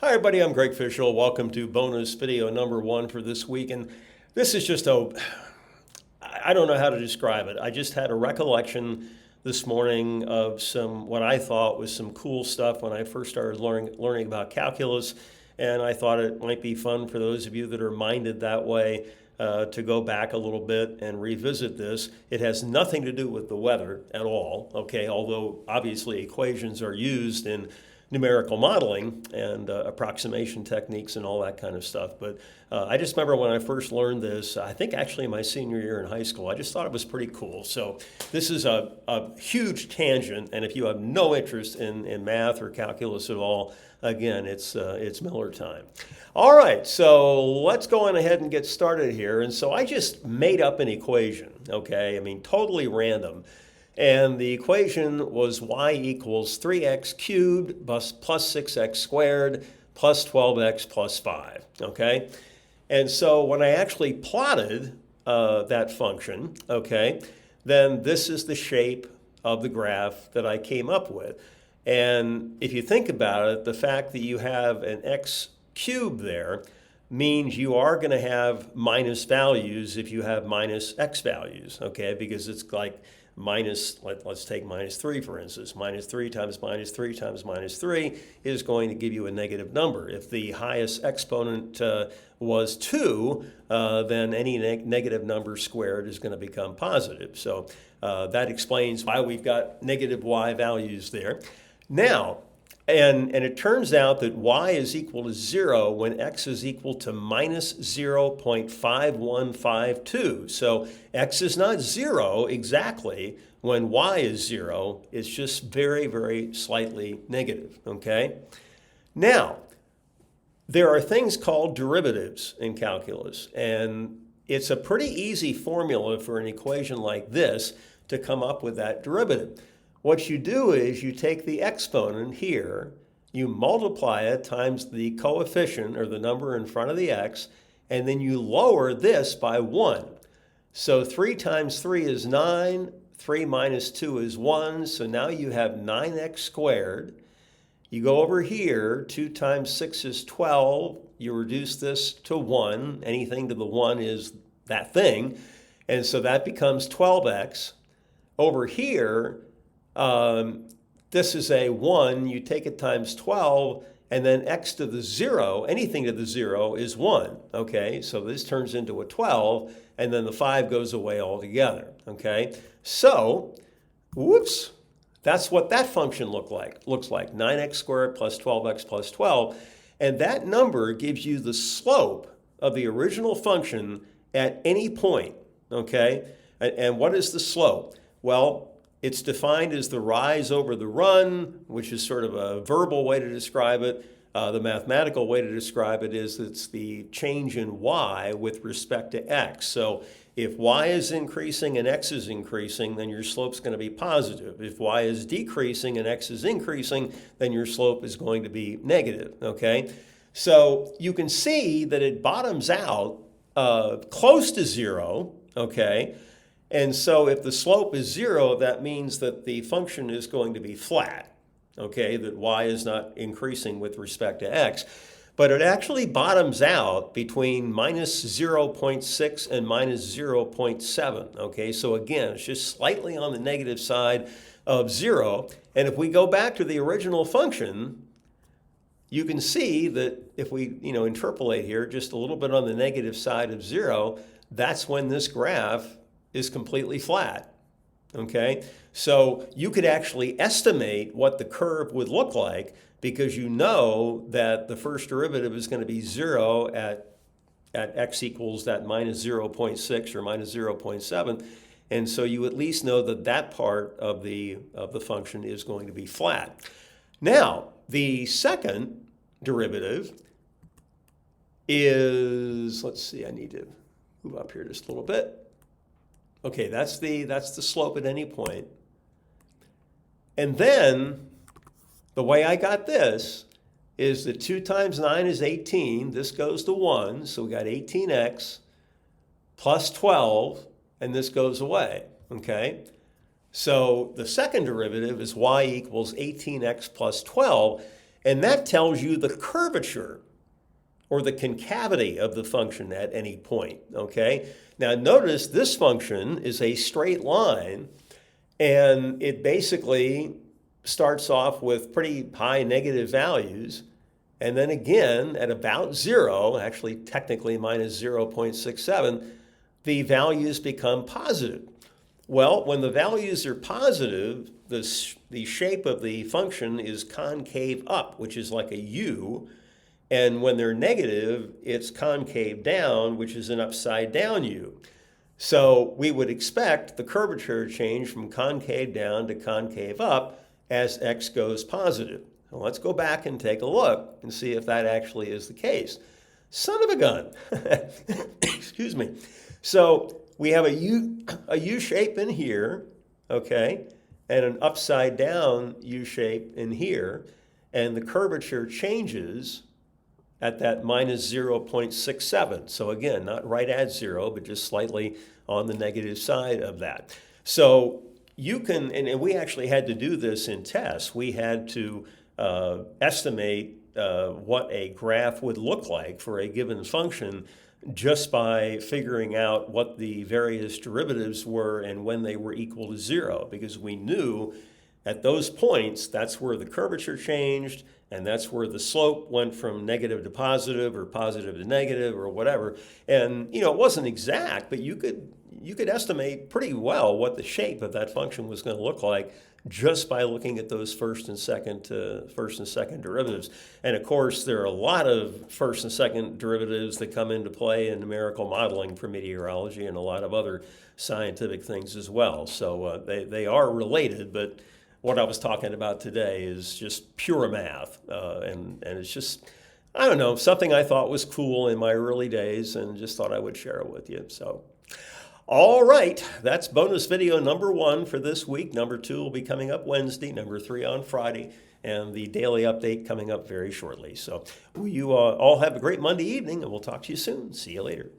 Hi everybody, I'm Greg Fishel. Welcome to bonus video number 1 for this week. And this is just I don't know how to describe it. I just had a recollection this morning of what I thought was some cool stuff when I first started learning about calculus. And I thought it might be fun for those of you that are minded that way to go back a little bit and revisit this. It has nothing to do with the weather at all, okay? Although obviously equations are used in numerical modeling and approximation techniques and all that kind of stuff. But I just remember when I first learned this, I think actually my senior year in high school, I just thought it was pretty cool. So this is a huge tangent, and if you have no interest in math or calculus at all, again, it's Miller time. All right, so let's go on ahead and get started here. And so I just made up an equation, okay? I mean, totally random. And the equation was y equals 3x cubed plus 6x squared plus 12x plus 5, okay? And so when I actually plotted that function, okay, then this is the shape of the graph that I came up with. And if you think about it, the fact that you have an x cubed there means you are going to have minus values if you have minus x values, okay? Because it's like let's take minus 3 for instance. Minus 3 times minus 3 times minus 3 is going to give you a negative number. If the highest exponent was 2, then any negative number squared is going to become positive. So that explains why we've got negative y values there. Now, and it turns out that y is equal to 0 when x is equal to minus 0.5152. So x is not 0 exactly when y is 0. It's just very, very slightly negative, okay? Now, there are things called derivatives in calculus, and it's a pretty easy formula for an equation like this to come up with that derivative. What you do is you take the exponent here, you multiply it times the coefficient or the number in front of the x, and then you lower this by 1. So 3 times 3 is 9, 3 minus 2 is 1, so now you have 9x squared. You go over here, 2 times 6 is 12, you reduce this to 1, anything to the 1 is that thing, and so that becomes 12x. Over here, this is a 1, you take it times 12, and then x to the 0, anything to the 0 is 1, okay? So this turns into a 12, and then the 5 goes away altogether, okay? So, whoops, that's what that function looks like, 9x squared plus 12x plus 12, and that number gives you the slope of the original function at any point, okay? And what is the slope? Well, it's defined as the rise over the run, which is sort of a verbal way to describe it. The mathematical way to describe it is it's the change in y with respect to x. So if y is increasing and x is increasing, then your slope's going to be positive. If y is decreasing and x is increasing, then your slope is going to be negative, okay? So you can see that it bottoms out close to 0, okay? And so if the slope is 0, that means that the function is going to be flat, okay, that y is not increasing with respect to x. But it actually bottoms out between minus 0.6 and minus 0.7, okay? So again, it's just slightly on the negative side of 0. And if we go back to the original function, you can see that if we interpolate here just a little bit on the negative side of 0, that's when this graph is completely flat, okay? So you could actually estimate what the curve would look like because you know that the first derivative is going to be 0 at x equals that minus 0.6 or minus 0.7. And so you at least know that that part of the function is going to be flat. Now, the second derivative is, let's see, I need to move up here just a little bit. Okay, that's the slope at any point. And then the way I got this is that 2 times 9 is 18. This goes to 1, so we got 18x plus 12, and this goes away, okay? So the second derivative is y equals 18x plus 12. And that tells you the curvature or the concavity of the function at any point, okay? Now notice this function is a straight line, and it basically starts off with pretty high negative values, and then again at about 0, actually technically minus 0.67, the values become positive. Well, when the values are positive, the shape of the function is concave up, which is like a U. And when they're negative, it's concave down, which is an upside down U. So we would expect the curvature to change from concave down to concave up as x goes positive. Now let's go back and take a look and see if that actually is the case. Son of a gun. Excuse me. So we have a U shape in here, okay, and an upside down U shape in here, and the curvature changes at that minus 0.67. So again, not right at 0, but just slightly on the negative side of that. So you can, and we actually had to do this in tests. We had to estimate what a graph would look like for a given function just by figuring out what the various derivatives were and when they were equal to 0, because we knew at those points that's where the curvature changed, and that's where the slope went from negative to positive or positive to negative or whatever. And it wasn't exact, but you could estimate pretty well what the shape of that function was going to look like just by looking at those first and second derivatives. And of course, there are a lot of first and second derivatives that come into play in numerical modeling for meteorology and a lot of other scientific things as well. So they are related, but what I was talking about today is just pure math. And it's just, I don't know, something I thought was cool in my early days and just thought I would share it with you. So, all right, that's bonus video number 1 for this week. Number 2 will be coming up Wednesday, number 3 on Friday, and the daily update coming up very shortly. So you all have a great Monday evening, and we'll talk to you soon. See you later.